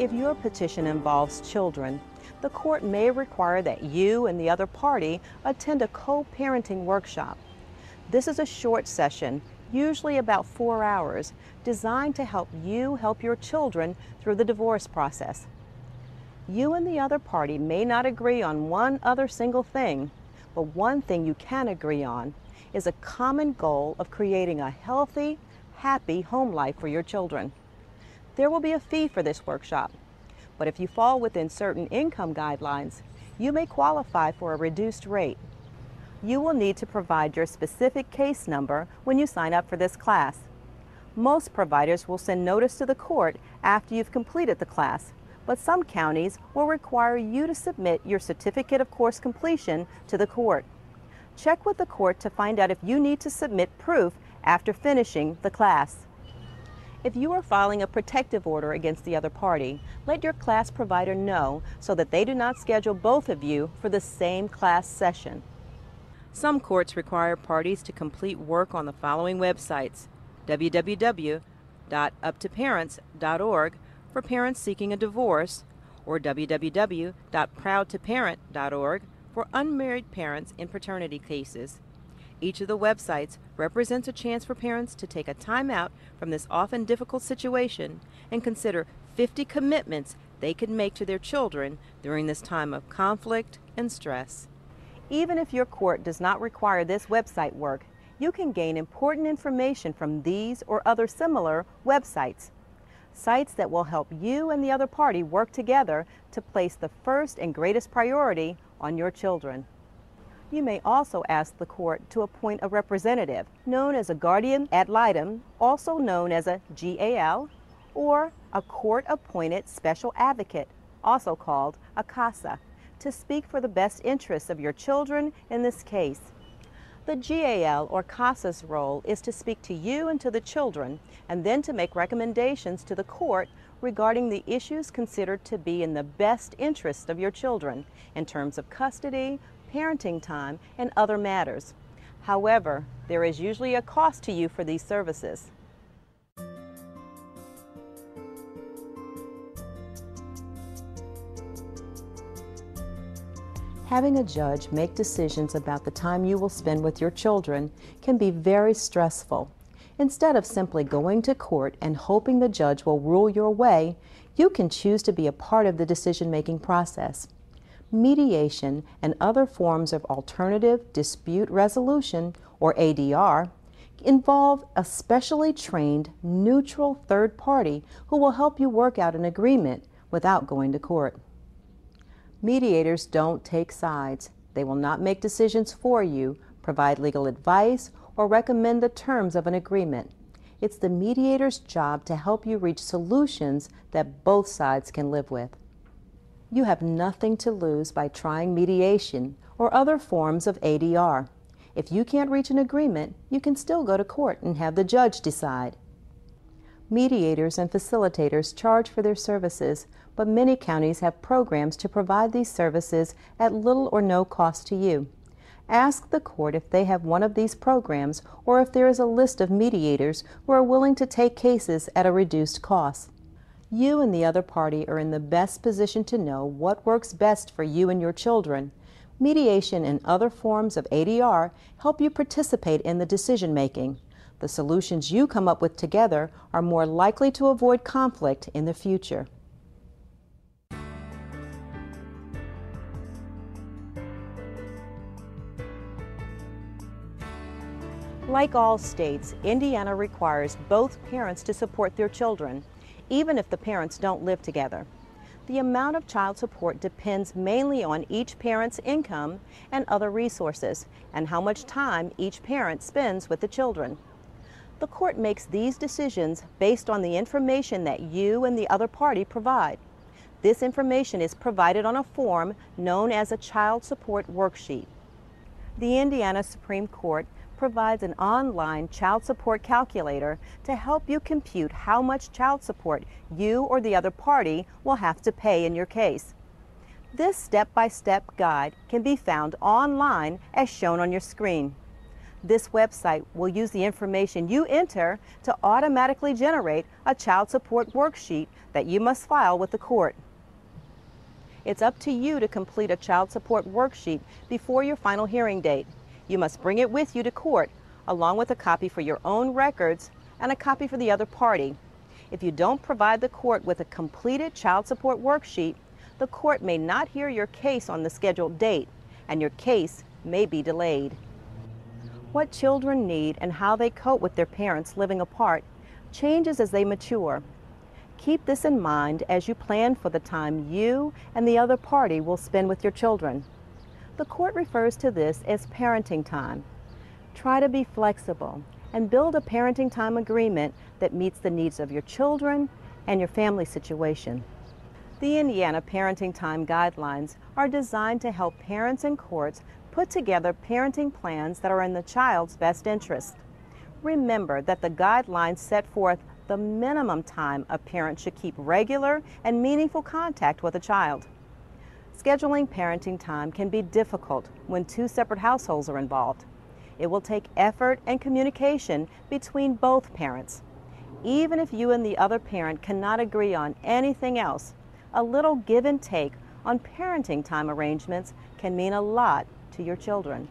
If your petition involves children, the court may require that you and the other party attend a co-parenting workshop. This is a short session, usually about 4 hours, designed to help you help your children through the divorce process. You and the other party may not agree on one other single thing, but one thing you can agree on is a common goal of creating a healthy, happy home life for your children. There will be a fee for this workshop, but if you fall within certain income guidelines, you may qualify for a reduced rate. You will need to provide your specific case number when you sign up for this class. Most providers will send notice to the court after you've completed the class, but some counties will require you to submit your certificate of course completion to the court. Check with the court to find out if you need to submit proof after finishing the class. If you are filing a protective order against the other party, let your class provider know so that they do not schedule both of you for the same class session. Some courts require parties to complete work on the following websites: www.uptoparents.org for parents seeking a divorce, or www.proudtoparent.org for unmarried parents in paternity cases. Each of the websites represents a chance for parents to take a time out from this often difficult situation and consider 50 commitments they can make to their children during this time of conflict and stress. Even if your court does not require this website work, you can gain important information from these or other similar websites. Sites that will help you and the other party work together to place the first and greatest priority on your children. You may also ask the court to appoint a representative, known as a guardian ad litem, also known as a GAL, or a court-appointed special advocate, also called a CASA, to speak for the best interests of your children in this case. The GAL or CASA's role is to speak to you and to the children, and then to make recommendations to the court regarding the issues considered to be in the best interest of your children in terms of custody, parenting time, and other matters. However, there is usually a cost to you for these services. Having a judge make decisions about the time you will spend with your children can be very stressful. Instead of simply going to court and hoping the judge will rule your way, you can choose to be a part of the decision-making process. Mediation and other forms of alternative dispute resolution, or ADR, involve a specially trained, neutral third party who will help you work out an agreement without going to court. Mediators don't take sides. They will not make decisions for you, provide legal advice, or recommend the terms of an agreement. It's the mediator's job to help you reach solutions that both sides can live with. You have nothing to lose by trying mediation or other forms of ADR. If you can't reach an agreement, you can still go to court and have the judge decide. Mediators and facilitators charge for their services, but many counties have programs to provide these services at little or no cost to you. Ask the court if they have one of these programs or if there is a list of mediators who are willing to take cases at a reduced cost. You and the other party are in the best position to know what works best for you and your children. Mediation and other forms of ADR help you participate in the decision-making. The solutions you come up with together are more likely to avoid conflict in the future. Like all states, Indiana requires both parents to support their children, even if the parents don't live together. The amount of child support depends mainly on each parent's income and other resources, and how much time each parent spends with the children. The court makes these decisions based on the information that you and the other party provide. This information is provided on a form known as a child support worksheet. The Indiana Supreme Court provides an online child support calculator to help you compute how much child support you or the other party will have to pay in your case. This step-by-step guide can be found online as shown on your screen. This website will use the information you enter to automatically generate a child support worksheet that you must file with the court. It's up to you to complete a child support worksheet before your final hearing date. You must bring it with you to court, along with a copy for your own records and a copy for the other party. If you don't provide the court with a completed child support worksheet, the court may not hear your case on the scheduled date, and your case may be delayed. What children need and how they cope with their parents living apart changes as they mature. Keep this in mind as you plan for the time you and the other party will spend with your children. The court refers to this as parenting time. Try to be flexible and build a parenting time agreement that meets the needs of your children and your family situation. The Indiana Parenting Time Guidelines are designed to help parents and courts put together parenting plans that are in the child's best interest. Remember that the guidelines set forth the minimum time a parent should keep regular and meaningful contact with a child. Scheduling parenting time can be difficult when two separate households are involved. It will take effort and communication between both parents. Even if you and the other parent cannot agree on anything else, a little give and take on parenting time arrangements can mean a lot to your children.